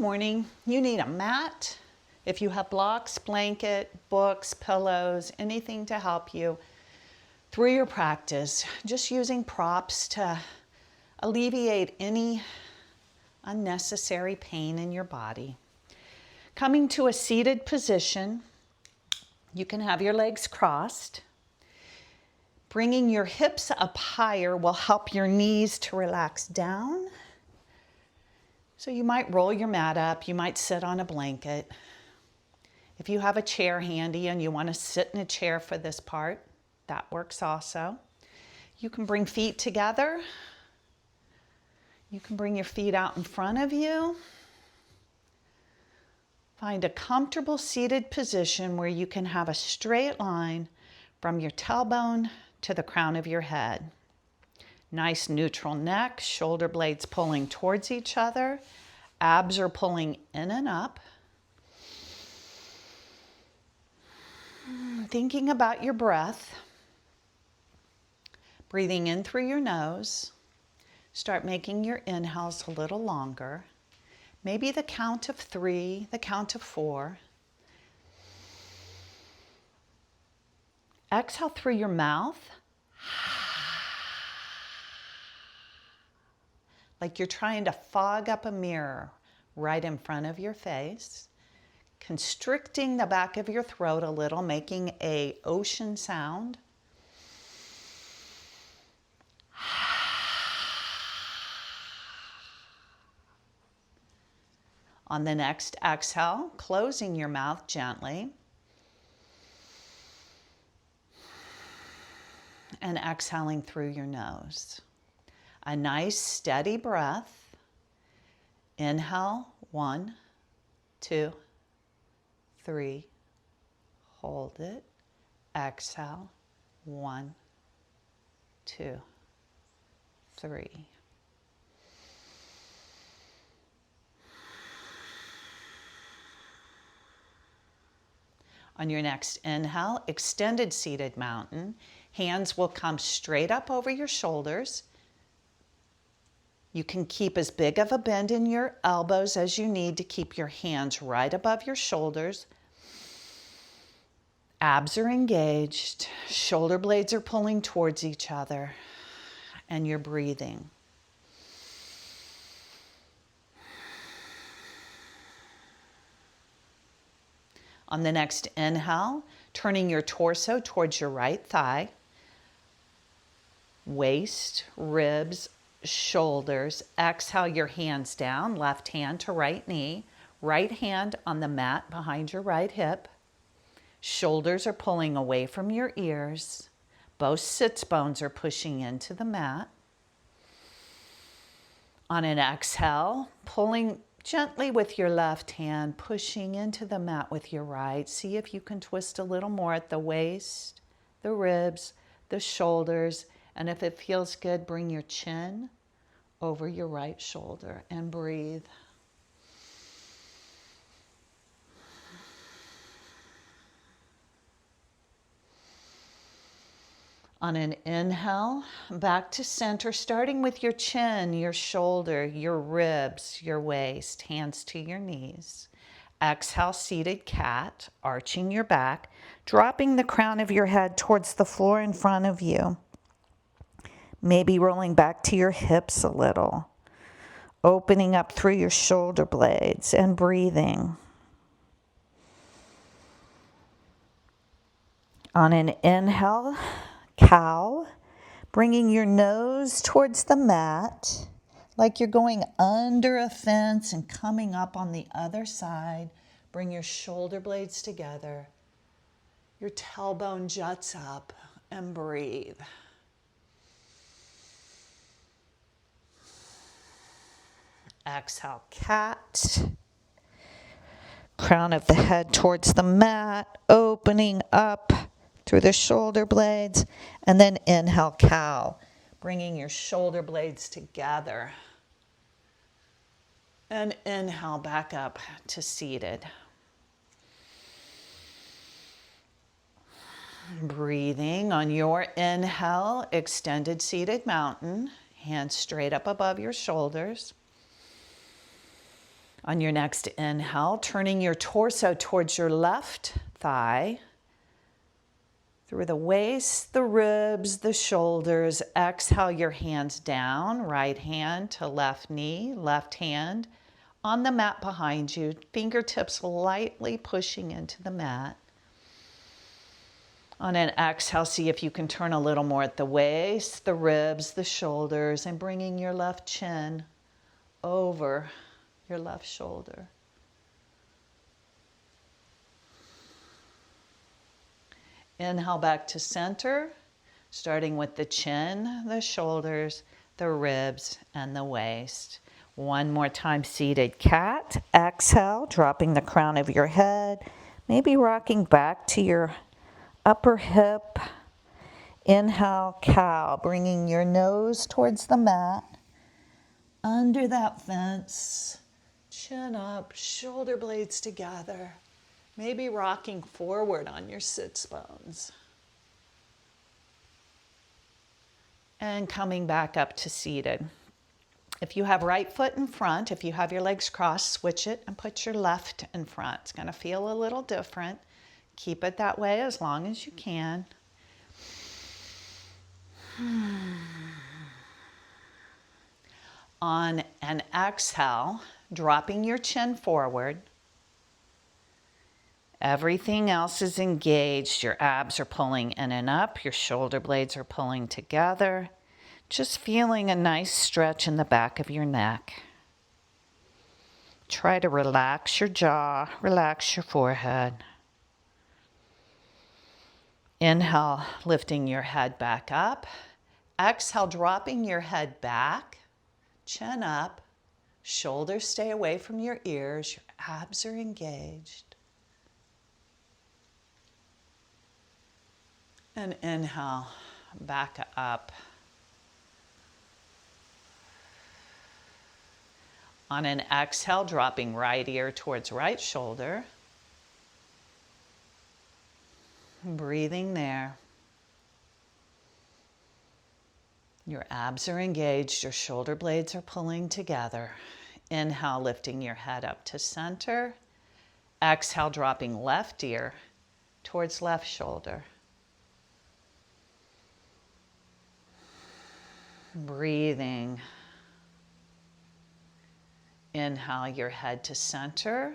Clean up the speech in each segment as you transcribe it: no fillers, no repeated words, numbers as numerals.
morning. You need a mat. If you have blocks, blanket, books, pillows, anything to help you through your practice, just using props to alleviate any unnecessary pain in your body. Coming to a seated position, you can have your legs crossed. Bringing your hips up higher will help your knees to relax down. So you might roll your mat up, you might sit on a blanket. If you have a chair handy and you want to sit in a chair for this part, that works also. You can bring feet together. You can bring your feet out in front of you. Find a comfortable seated position where you can have a straight line from your tailbone to the crown of your head. Nice neutral neck, shoulder blades pulling towards each other. Abs are pulling in and up. Thinking about your breath. Breathing in through your nose. Start making your inhales a little longer. Maybe the count of 3, the count of 4. Exhale through your mouth. Like you're trying to fog up a mirror right in front of your face. Constricting the back of your throat a little, making an ocean sound. On the next exhale, closing your mouth gently. And exhaling through your nose. A nice steady breath. Inhale, 1, 2, 3. Hold it. Exhale, 1, 2, 3. On your next inhale, extended seated mountain. Hands will come straight up over your shoulders. You can keep as big of a bend in your elbows as you need to keep your hands right above your shoulders. Abs are engaged, shoulder blades are pulling towards each other, and you're breathing. On the next inhale, turning your torso towards your right thigh. Waist, ribs, shoulders. Exhale your hands down, left hand to right knee, right hand on the mat behind your right hip. Shoulders are pulling away from your ears. Both sits bones are pushing into the mat. On an exhale, pulling gently with your left hand, pushing into the mat with your right. See if you can twist a little more at the waist, the ribs, the shoulders. And if it feels good, bring your chin over your right shoulder and breathe. On an inhale, back to center, starting with your chin, your shoulder, your ribs, your waist, hands to your knees. Exhale, seated cat, arching your back, dropping the crown of your head towards the floor in front of you. Maybe rolling back to your hips a little, opening up through your shoulder blades and breathing. On an inhale, cow, bringing your nose towards the mat, like you're going under a fence and coming up on the other side. Bring your shoulder blades together. Your tailbone juts up and breathe. Exhale, cat. Crown of the head towards the mat, opening up through the shoulder blades. And then inhale, cow, bringing your shoulder blades together. And inhale back up to seated. Breathing on your inhale, extended seated mountain, hands straight up above your shoulders. On your next inhale, turning your torso towards your left thigh, through the waist, the ribs, the shoulders. Exhale your hands down, right hand to left knee, left hand on the mat behind you, fingertips lightly pushing into the mat. On an exhale, see if you can turn a little more at the waist, the ribs, the shoulders, and bringing your left chin over your left shoulder. Inhale back to center, starting with the chin, the shoulders, the ribs, and the waist. One more time, seated cat. Exhale, dropping the crown of your head, maybe rocking back to your upper hip. Inhale, cow, bringing your nose towards the mat. Under that fence, chin up, shoulder blades together. Maybe rocking forward on your sits bones. And coming back up to seated. If you have right foot in front, if you have your legs crossed, switch it and put your left in front. It's going to feel a little different. Keep it that way as long as you can. On an exhale, dropping your chin forward. Everything else is engaged. Your abs are pulling in and up. Your shoulder blades are pulling together. Just feeling a nice stretch in the back of your neck. Try to relax your jaw, relax your forehead. Inhale, lifting your head back up. Exhale, dropping your head back, chin up, shoulders stay away from your ears. Your abs are engaged. And inhale, back up. On an exhale, dropping right ear towards right shoulder. Breathing there. Your abs are engaged, your shoulder blades are pulling together. Inhale, lifting your head up to center. Exhale, dropping left ear towards left shoulder. Breathing. Inhale your head to center.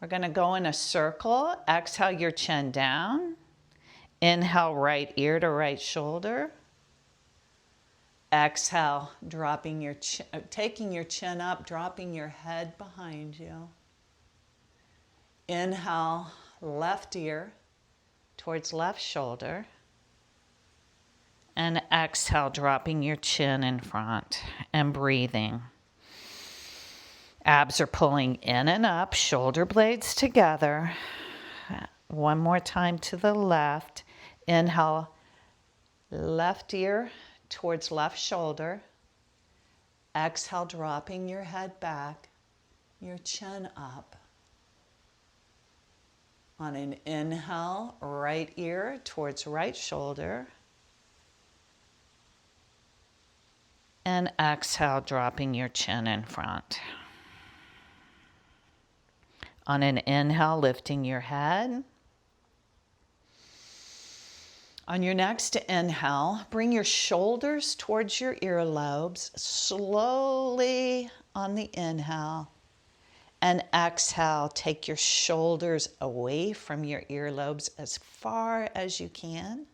We're going to go in a circle. Exhale your chin down. Inhale right ear to right shoulder. Exhale, dropping your taking your chin up, dropping your head behind you. Inhale, left ear towards left shoulder. And exhale, dropping your chin in front and breathing. Abs are pulling in and up, shoulder blades together. One more time to the left. Inhale, left ear towards left shoulder. Exhale, dropping your head back, your chin up. On an inhale, right ear towards right shoulder. And exhale, dropping your chin in front. On an inhale, lifting your head. On your next inhale, bring your shoulders towards your earlobes, slowly on the inhale. And exhale, take your shoulders away from your earlobes as far as you can.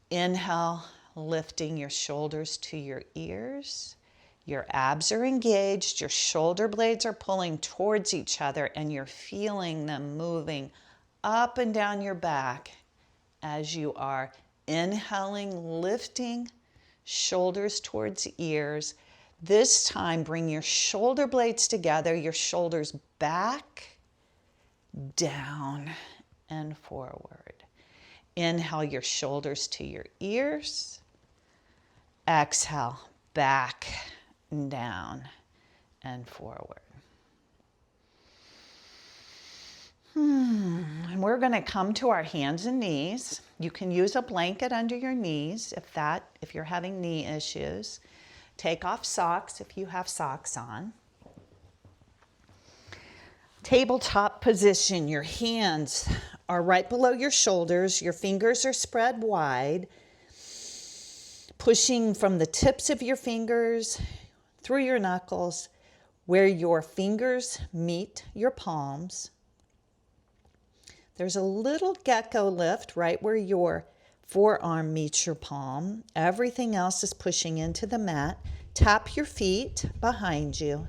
Inhale, lifting your shoulders to your ears. Your abs are engaged, your shoulder blades are pulling towards each other, and you're feeling them moving up and down your back as you are inhaling, lifting shoulders towards ears. This time, bring your shoulder blades together, your shoulders back, down, and forward. Inhale your shoulders to your ears. Exhale, back, down, and forward. And we're going to come to our hands and knees. You can use a blanket under your knees if you're having knee issues. Take off socks if you have socks on. Tabletop position. Your hands are right below your shoulders. Your fingers are spread wide, pushing from the tips of your fingers through your knuckles, where your fingers meet your palms. There's a little gecko lift right where your forearm meets your palm. Everything else is pushing into the mat. Tap your feet behind you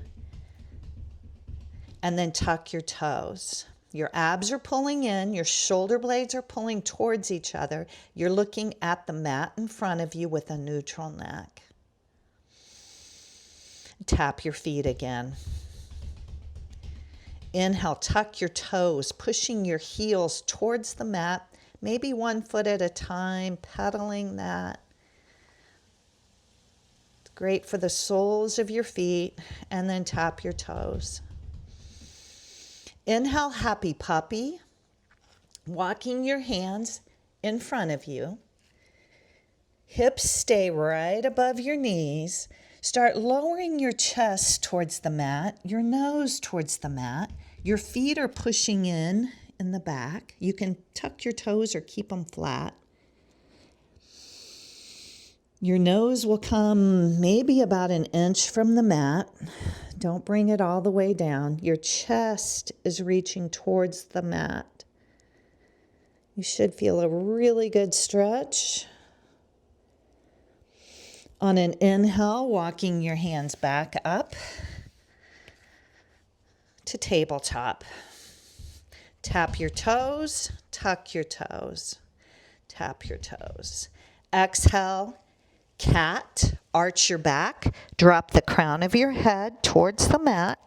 and then tuck your toes. Your abs are pulling in, your shoulder blades are pulling towards each other. You're looking at the mat in front of you with a neutral neck. Tap your feet again. Inhale, tuck your toes, pushing your heels towards the mat, maybe 1 foot at a time, pedaling that. It's great for the soles of your feet, and then tap your toes. Inhale, happy puppy, walking your hands in front of you. Hips stay right above your knees. Start lowering your chest towards the mat, your nose towards the mat. Your feet are pushing in the back. You can tuck your toes or keep them flat. Your nose will come maybe about 1 inch from the mat. Don't bring it all the way down. Your chest is reaching towards the mat. You should feel a really good stretch. On an inhale, walking your hands back up to tabletop. Tap your toes, tuck your toes, tap your toes. Exhale, cat, arch your back, drop the crown of your head towards the mat.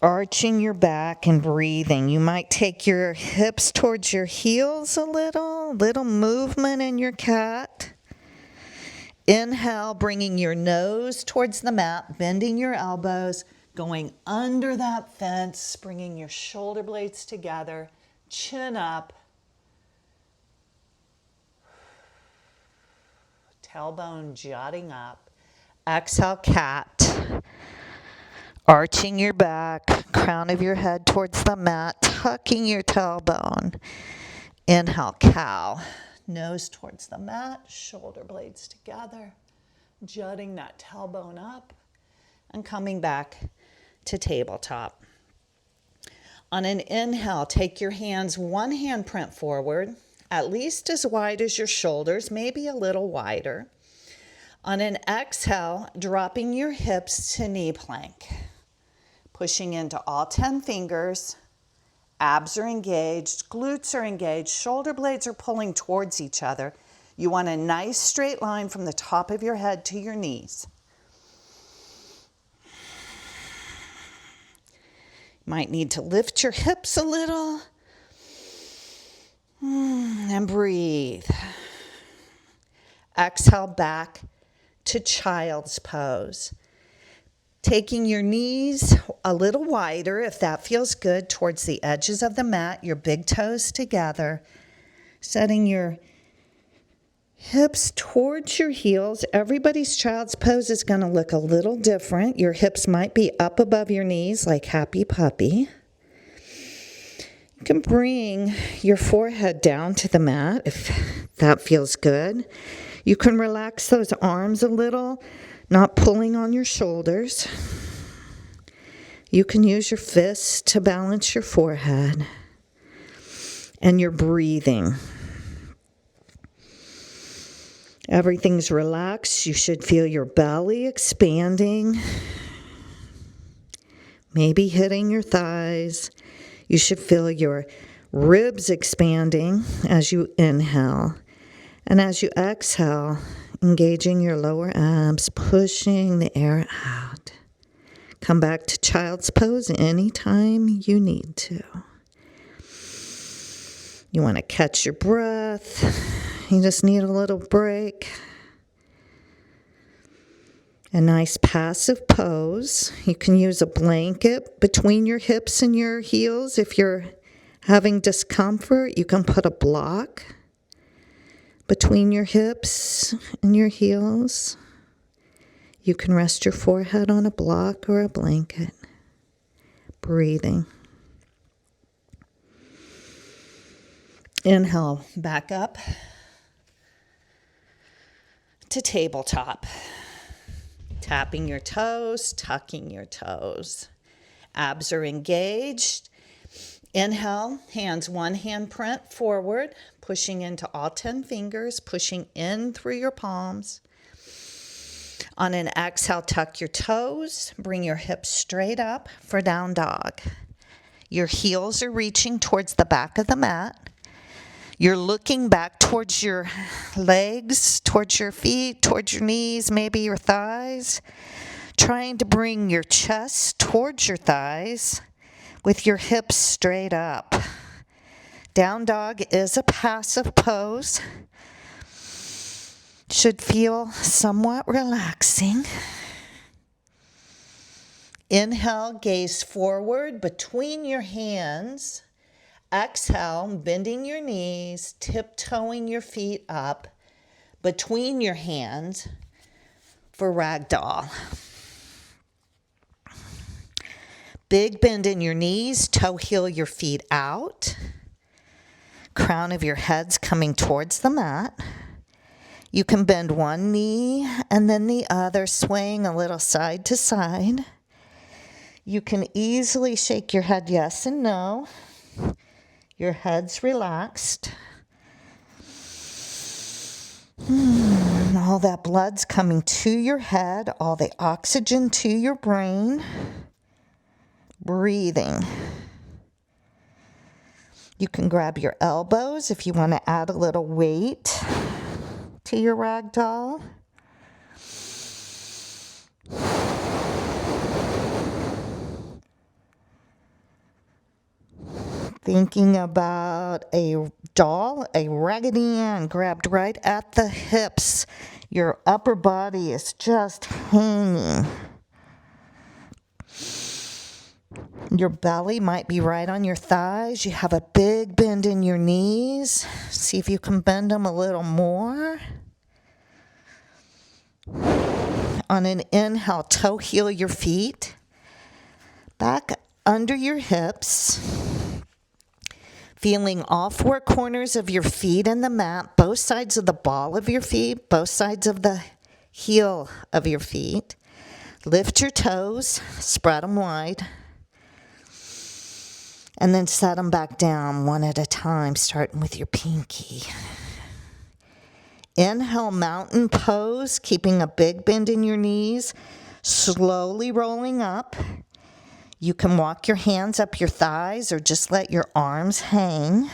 Arching your back and breathing. You might take your hips towards your heels a little movement in your cat. Inhale, bringing your nose towards the mat, bending your elbows, going under that fence, bringing your shoulder blades together, chin up, tailbone jutting up. Exhale, cat. Arching your back, crown of your head towards the mat, tucking your tailbone. Inhale, cow. Nose towards the mat, shoulder blades together, jutting that tailbone up, and coming back to tabletop. On an inhale, take your hands 1 handprint forward, at least as wide as your shoulders, maybe a little wider. On an exhale, dropping your hips to knee plank. Pushing into all 10 fingers, abs are engaged, glutes are engaged, shoulder blades are pulling towards each other. You want a nice straight line from the top of your head to your knees. Might need to lift your hips a little and breathe. Exhale back to child's pose. Taking your knees a little wider, if that feels good, towards the edges of the mat, your big toes together. Setting your hips towards your heels. Everybody's child's pose is going to look a little different. Your hips might be up above your knees like happy puppy. You can bring your forehead down to the mat if that feels good. You can relax those arms a little, not pulling on your shoulders. You can use your fists to balance your forehead. And you're breathing. Everything's relaxed. You should feel your belly expanding. Maybe hitting your thighs. You should feel your ribs expanding as you inhale. And as you exhale, engaging your lower abs, pushing the air out. Come back to child's pose anytime you need to. You want to catch your breath. You just need a little break. A nice passive pose. You can use a blanket between your hips and your heels. If you're having discomfort, you can put a block between your hips and your heels. You can rest your forehead on a block or a blanket. breathing. Inhale, back up to tabletop. Tapping your toes, tucking your toes. Abs are engaged. Inhale, hands one hand print forward, pushing into all 10 fingers, pushing in through your palms. On an exhale, tuck your toes, bring your hips straight up for down dog. Your heels are reaching towards the back of the mat. You're looking back towards your legs, towards your feet, towards your knees, maybe your thighs. Trying to bring your chest towards your thighs with your hips straight up. Down dog is a passive pose. Should feel somewhat relaxing. Inhale, gaze forward between your hands. Exhale, bending your knees, tiptoeing your feet up between your hands for ragdoll. Big bend in your knees, toe heel your feet out. Crown of your head's coming towards the mat. You can bend one knee and then the other, swaying a little side to side. You can easily shake your head yes and no. Your head's relaxed. All that blood's coming to your head, all the oxygen to your brain. Breathing. You can grab your elbows if you want to add a little weight to your ragdoll. Thinking about a doll, a Raggedy Ann grabbed right at the hips. Your upper body is just hanging. Your belly might be right on your thighs. You have a big bend in your knees. See if you can bend them a little more. On an inhale, toe heel your feet. Back under your hips. Feeling all four corners of your feet in the mat, both sides of the ball of your feet, both sides of the heel of your feet. Lift your toes, spread them wide. And then set them back down one at a time, starting with your pinky. Inhale, mountain pose, keeping a big bend in your knees, slowly rolling up. You can walk your hands up your thighs or just let your arms hang.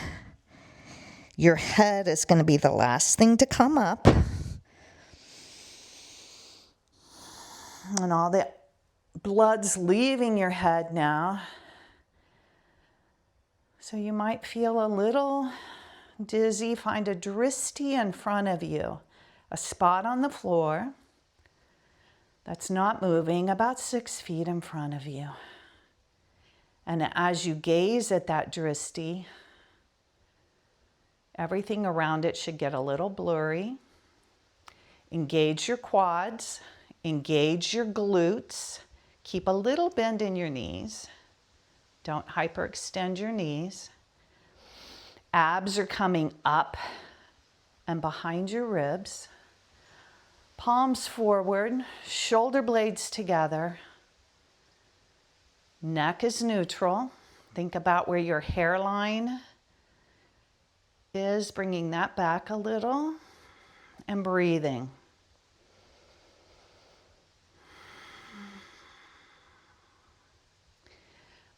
Your head is going to be the last thing to come up. And all the blood's leaving your head now. So you might feel a little dizzy. Find a drishti in front of you, a spot on the floor that's not moving, about 6 feet in front of you. And as you gaze at that drishti, everything around it should get a little blurry. Engage your quads, engage your glutes, keep a little bend in your knees. Don't hyperextend your knees. Abs are coming up and behind your ribs. Palms forward, shoulder blades together. Neck is neutral. Think about where your hairline is, bringing that back a little and breathing.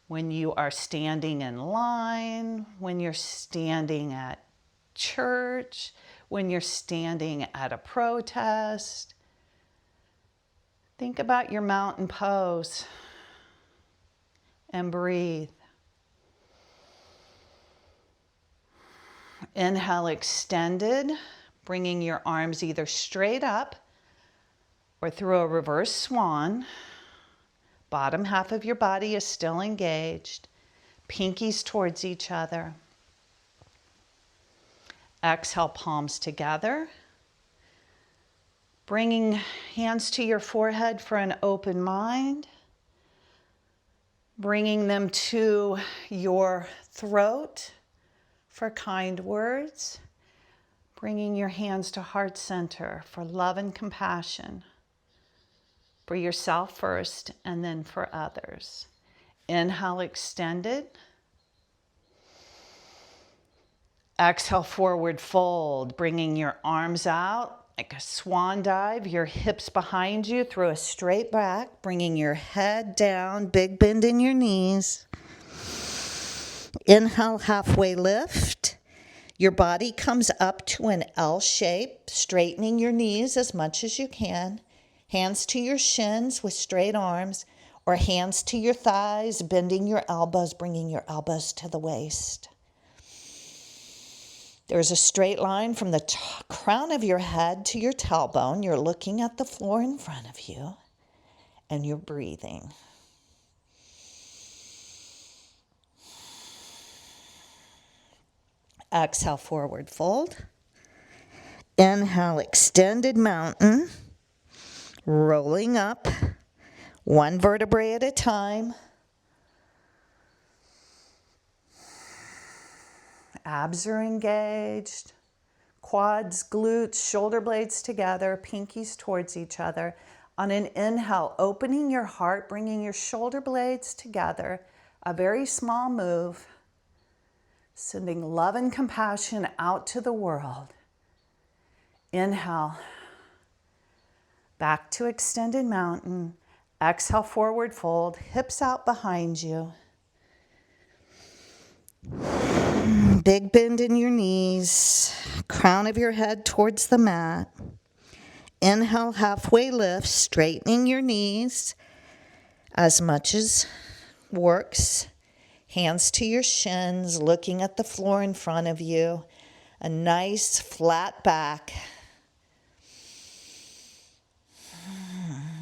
When you are standing in line, when you're standing at church, when you're standing at a protest, think about your mountain pose and breathe. Inhale, extended, bringing your arms either straight up or through a reverse swan. Bottom half of your body is still engaged. Pinkies towards each other. Exhale, palms together. Bringing hands to your forehead for an open mind. Bringing them to your throat for kind words. Bringing your hands to heart center for love and compassion. For yourself first and then for others. Inhale, extended. Exhale, forward fold, bringing your arms out like a swan dive, your hips behind you through a straight back, bringing your head down, big bend in your knees. Inhale, halfway lift. Your body comes up to an L shape, straightening your knees as much as you can. Hands to your shins with straight arms, or hands to your thighs, bending your elbows, bringing your elbows to the waist. There's a straight line from the crown of your head to your tailbone. You're looking at the floor in front of you, and you're breathing. Exhale, forward fold. Inhale, extended mountain, rolling up, one vertebrae at a time. Abs are engaged, quads, glutes, shoulder blades together, pinkies towards each other. On an inhale, opening your heart, bringing your shoulder blades together, a very small move, sending love and compassion out to the world. Inhale, back to extended mountain. Exhale, forward fold, hips out behind you. Big bend in your knees, crown of your head towards the mat. Inhale, halfway lift, straightening your knees as much as works. Hands to your shins, looking at the floor in front of you. A nice flat back.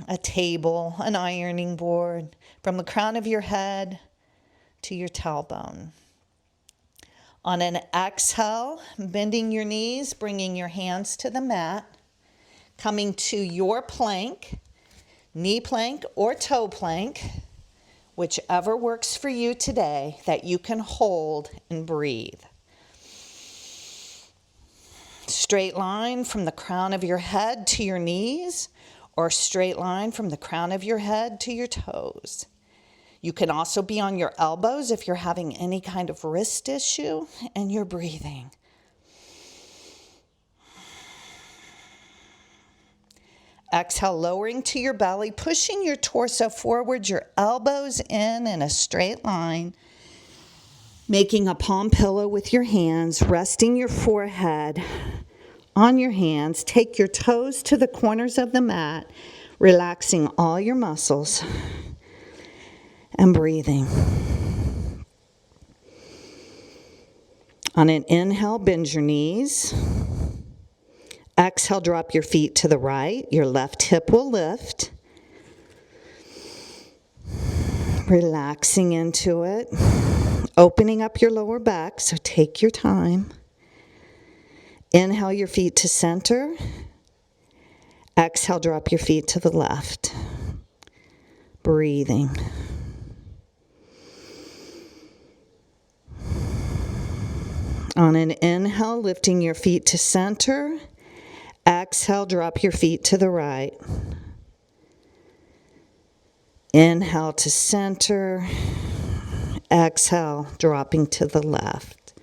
A table, an ironing board, from the crown of your head to your tailbone. On an exhale, bending your knees, bringing your hands to the mat, coming to your plank, knee plank or toe plank, whichever works for you today, that you can hold and breathe. Straight line from the crown of your head to your knees, or straight line from the crown of your head to your toes. You can also be on your elbows if you're having any kind of wrist issue and you're breathing. Exhale, lowering to your belly, pushing your torso forward, your elbows in a straight line, making a palm pillow with your hands, resting your forehead on your hands. Take your toes to the corners of the mat, relaxing all your muscles and breathing. On an inhale, bend your knees. Exhale, drop your feet to the right. Your left hip will lift. Relaxing into it. Opening up your lower back, so take your time. Inhale your feet to center. Exhale, drop your feet to the left. Breathing. On an inhale, lifting your feet to center. Exhale, drop your feet to the right. Inhale to center. Exhale, dropping to the left.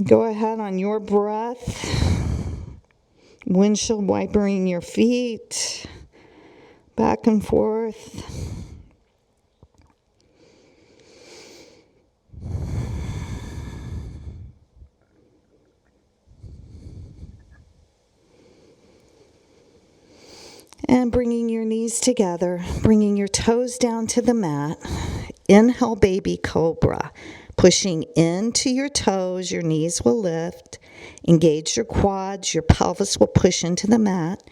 Go ahead on your breath. Windshield wipering your feet. Back and forth. And bringing your knees together, bringing your toes down to the mat. Inhale, baby cobra. Pushing into your toes, your knees will lift. Engage your quads, your pelvis will push into the mat.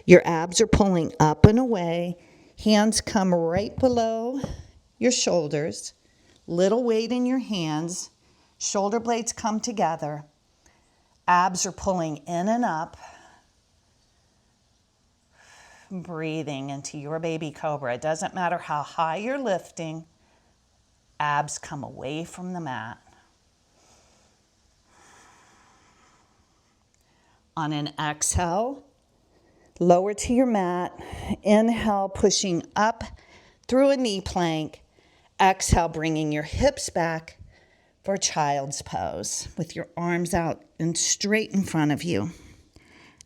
Your abs are pulling up and away. Hands come right below your shoulders. Little weight in your hands. Shoulder blades come together. Abs are pulling in and up. breathing into your baby cobra. It doesn't matter how high you're lifting, abs come away from the mat. On an exhale, lower to your mat. Inhale, pushing up through a knee plank. Exhale, bringing your hips back for child's pose with your arms out and straight in front of you.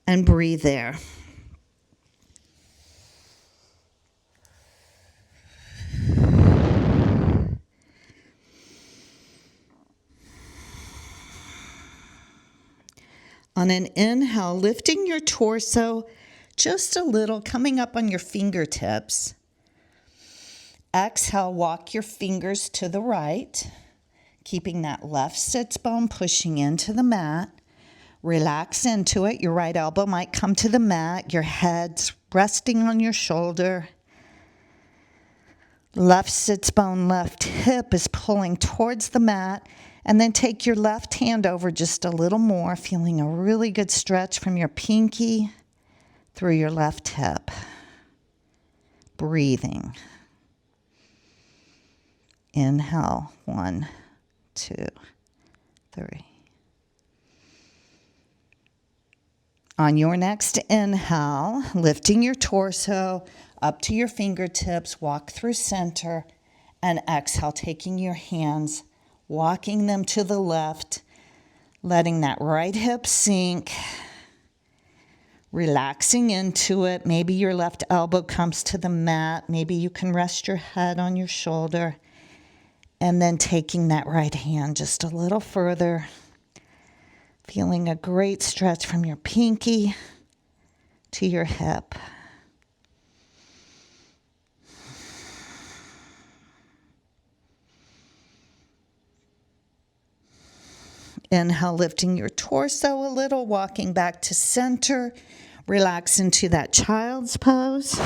And breathe there. On an inhale, lifting your torso just a little, coming up on your fingertips. Exhale, walk your fingers to the right, keeping that left sits bone pushing into the mat. Relax into it. Your right elbow might come to the mat. Your head's resting on your shoulder. Left sits bone, left hip is pulling towards the mat. And then take your left hand over just a little more, feeling a really good stretch from your pinky through your left hip. Breathing. Inhale, 1, 2, 3. On your next inhale, lifting your torso up to your fingertips, walk through center, and exhale, taking your hands, walking them to the left, letting that right hip sink, relaxing into it. Maybe your left elbow comes to the mat. Maybe you can rest your head on your shoulder. And then taking that right hand just a little further, feeling a great stretch from your pinky to your hip. Inhale, lifting your torso a little, walking back to center. Relax into that child's pose.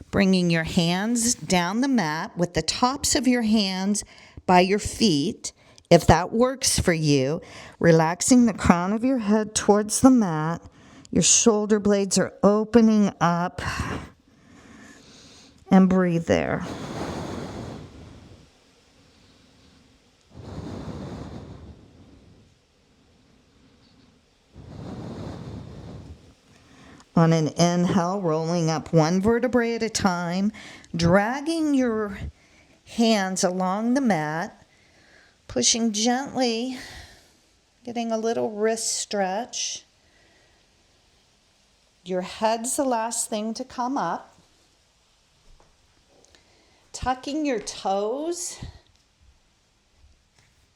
Bringing your hands down the mat with the tops of your hands by your feet, if that works for you. Relaxing the crown of your head towards the mat. Your shoulder blades are opening up. And breathe there. On an inhale, rolling up one vertebrae at a time, dragging your hands along the mat, pushing gently, getting a little wrist stretch. Your head's the last thing to come up. Tucking your toes,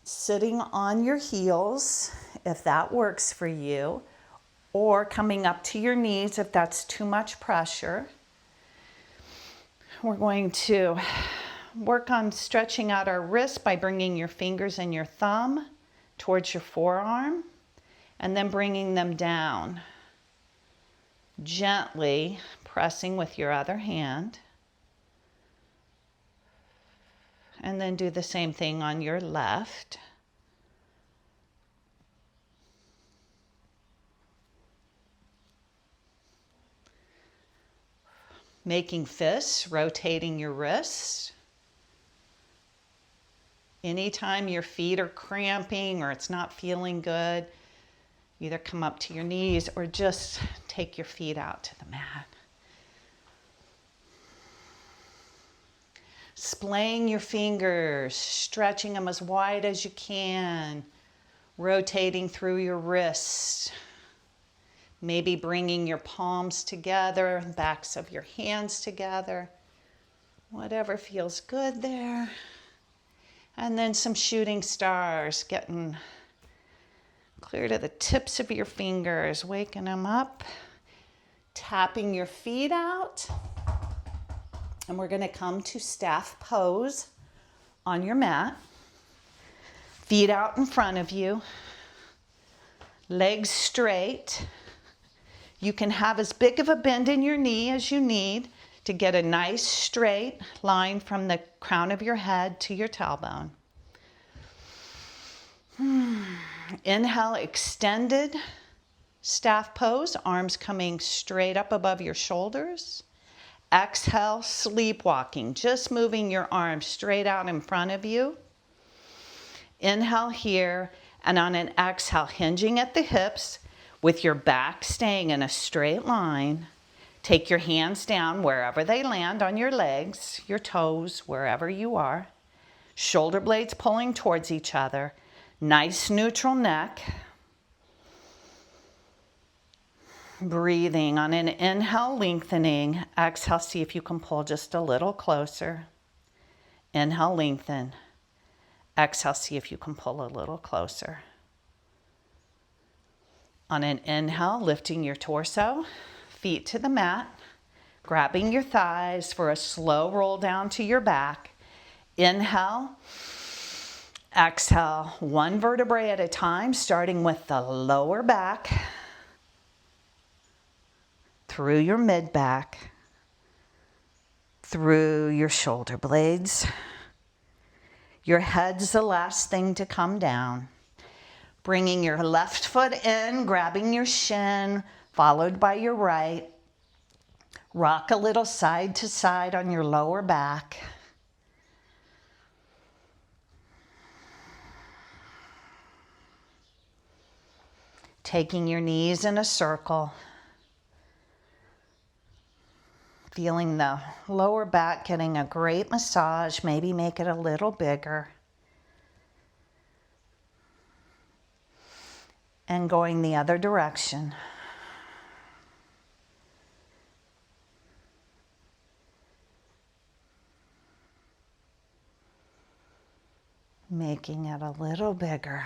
sitting on your heels, if that works for you, or coming up to your knees if that's too much pressure. We're going to work on stretching out our wrists by bringing your fingers and your thumb towards your forearm, and then bringing them down, gently pressing with your other hand. And then do the same thing on your left. Making fists, rotating your wrists. Anytime your feet are cramping or it's not feeling good, either come up to your knees or just take your feet out to the mat. Splaying your fingers, stretching them as wide as you can, rotating through your wrists. Maybe bringing your palms together, backs of your hands together. Whatever feels good there. And then some shooting stars, getting clear to the tips of your fingers, waking them up, tapping your feet out. And we're going to come to staff pose on your mat. Feet out in front of you. Legs straight. You can have as big of a bend in your knee as you need to get a nice straight line from the crown of your head to your tailbone. Inhale, extended staff pose, arms coming straight up above your shoulders. Exhale, sleepwalking, just moving your arms straight out in front of you. Inhale here, and on an exhale, hinging at the hips with your back staying in a straight line. Take your hands down wherever they land on your legs, your toes, wherever you are. Shoulder blades pulling towards each other. Nice neutral neck. Breathing on an inhale, lengthening. Exhale, see if you can pull just a little closer. Inhale, lengthen. Exhale, see if you can pull a little closer. On an inhale, lifting your torso, feet to the mat, grabbing your thighs for a slow roll down to your back. Inhale, exhale, one vertebrae at a time, starting with the lower back, through your mid-back, through your shoulder blades. Your head's the last thing to come down. Bringing your left foot in, grabbing your shin, followed by your right. Rock a little side to side on your lower back. Taking your knees in a circle. Feeling the lower back getting a great massage, maybe make it a little bigger. And going the other direction. Making it a little bigger.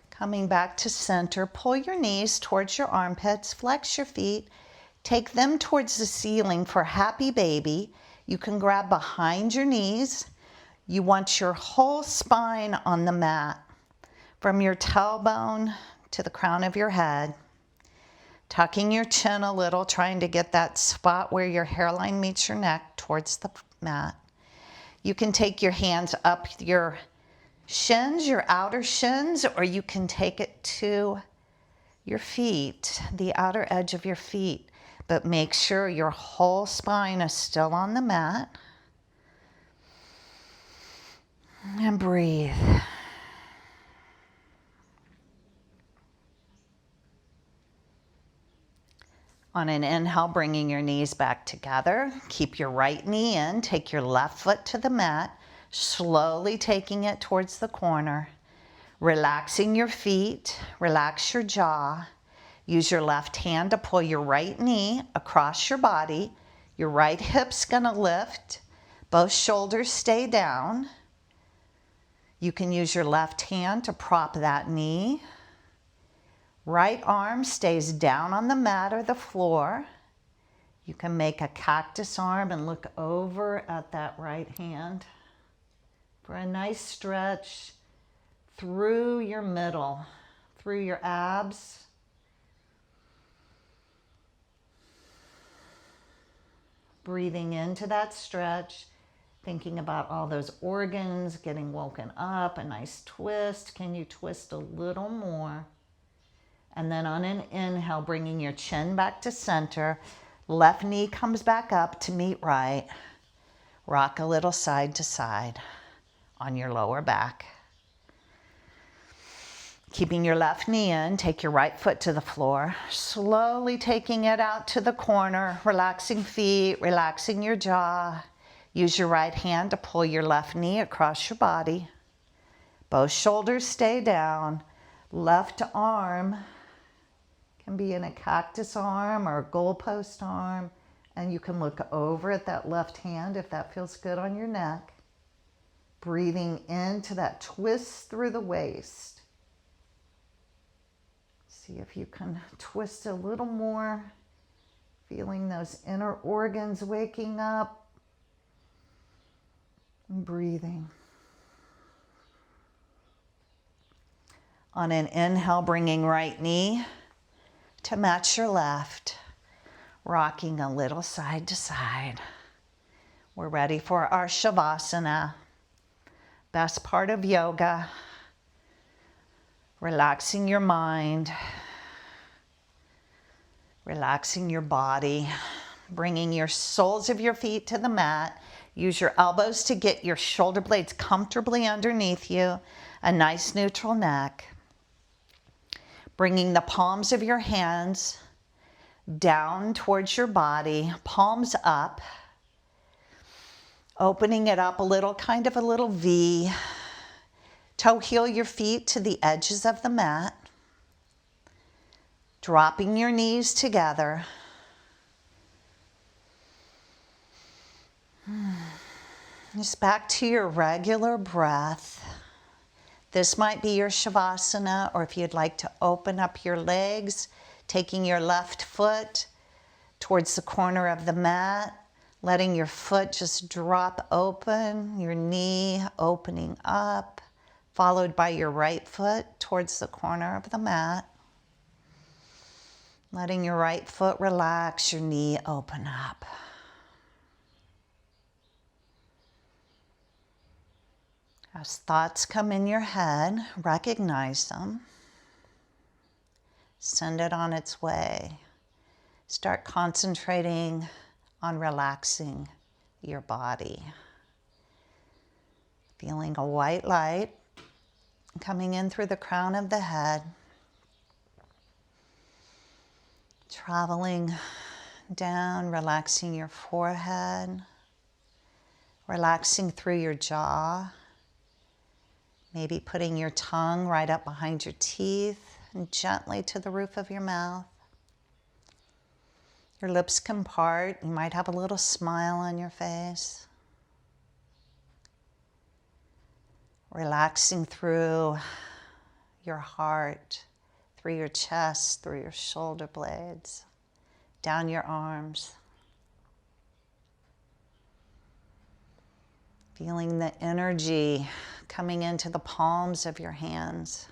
Coming back to center, pull your knees towards your armpits, flex your feet. Take them towards the ceiling for happy baby. You can grab behind your knees. You want your whole spine on the mat, from your tailbone to the crown of your head. Tucking your chin a little, trying to get that spot where your hairline meets your neck towards the mat. You can take your hands up your shins, your outer shins, or you can take it to your feet, the outer edge of your feet. But make sure your whole spine is still on the mat. And breathe. On an inhale, bringing your knees back together. Keep your right knee in. Take your left foot to the mat. Slowly taking it towards the corner. Relaxing your feet. Relax your jaw. Use your left hand to pull your right knee across your body. Your right hip's gonna lift. Both shoulders stay down. You can use your left hand to prop that knee. Right arm stays down on the mat or the floor. You can make a cactus arm and look over at that right hand for a nice stretch through your middle, through your abs. Breathing into that stretch, thinking about all those organs getting woken up, a nice twist. Can you twist a little more? And then on an inhale, bringing your chin back to center. Left knee comes back up to meet right. Rock a little side to side on your lower back. Keeping your left knee in, take your right foot to the floor. Slowly taking it out to the corner, relaxing feet, relaxing your jaw. Use your right hand to pull your left knee across your body. Both shoulders stay down. Left arm can be in a cactus arm or a goalpost arm. And you can look over at that left hand if that feels good on your neck. Breathing into that twist through the waist. See if you can twist a little more, feeling those inner organs waking up and breathing. On an inhale, bringing right knee to match your left, rocking a little side to side. We're ready for our Shavasana, best part of yoga. Relaxing your mind, relaxing your body, bringing your soles of your feet to the mat. Use your elbows to get your shoulder blades comfortably underneath you, a nice neutral neck. Bringing the palms of your hands down towards your body, palms up. Opening it up a little, kind of a little V. Toe heel your feet to the edges of the mat. Dropping your knees together. Just back to your regular breath. This might be your Shavasana, or if you'd like to open up your legs, taking your left foot towards the corner of the mat, letting your foot just drop open, your knee opening up, followed by your right foot towards the corner of the mat. Letting your right foot relax, your knee open up. As thoughts come in your head, recognize them. Send it on its way. Start concentrating on relaxing your body. Feeling a white light coming in through the crown of the head. Traveling down, relaxing your forehead. Relaxing through your jaw. Maybe putting your tongue right up behind your teeth and gently to the roof of your mouth. Your lips can part. You might have a little smile on your face. Relaxing through your heart, through your chest, through your shoulder blades, down your arms. Feeling the energy coming into the palms of your hands.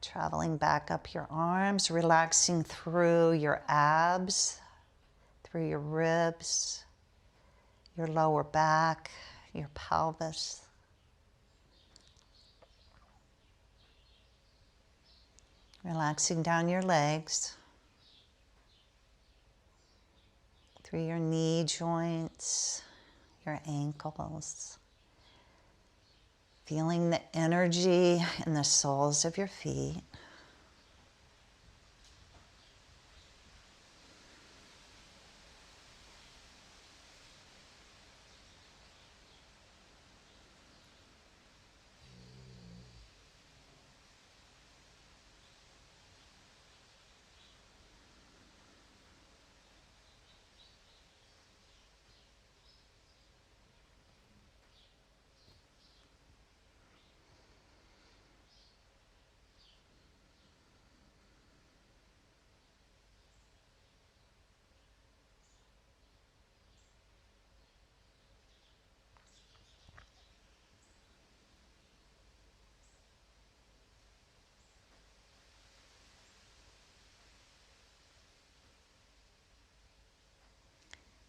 Traveling back up your arms, relaxing through your abs, through your ribs, your lower back, your pelvis. Relaxing down your legs, through your knee joints, your ankles. Feeling the energy in the soles of your feet.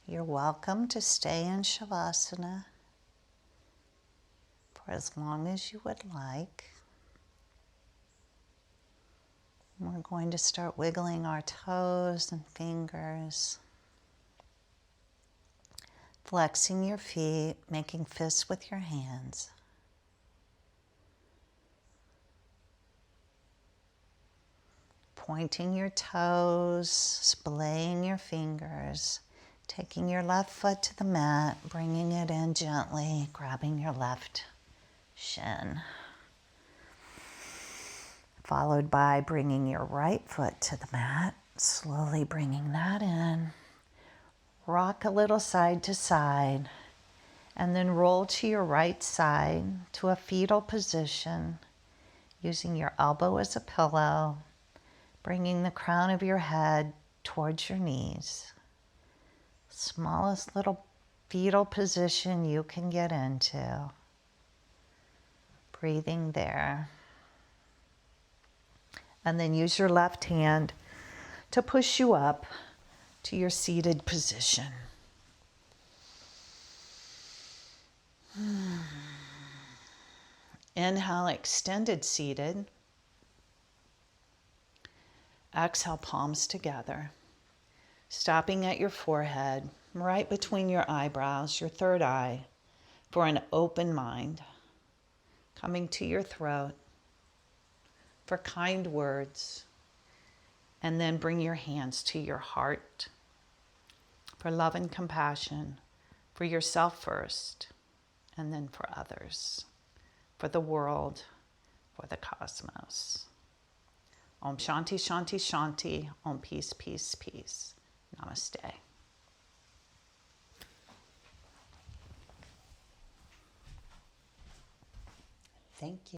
You're welcome to stay in Shavasana for as long as you would like. We're going to start wiggling our toes and fingers, flexing your feet, making fists with your hands. Pointing your toes, splaying your fingers, taking your left foot to the mat, bringing it in gently, grabbing your left shin. Followed by bringing your right foot to the mat, slowly bringing that in. Rock a little side to side, and then roll to your right side to a fetal position, using your elbow as a pillow, bringing the crown of your head towards your knees. Smallest little fetal position you can get into. Breathing there. And then use your left hand to push you up to your seated position. Inhale, extended seated. Exhale, palms together. Stopping at your forehead, right between your eyebrows, your third eye, for an open mind. Coming to your throat for kind words. And then bring your hands to your heart for love and compassion, for yourself first, and then for others, for the world, for the cosmos. Om Shanti, Shanti, Shanti. Om peace, peace, peace. Namaste. Thank you.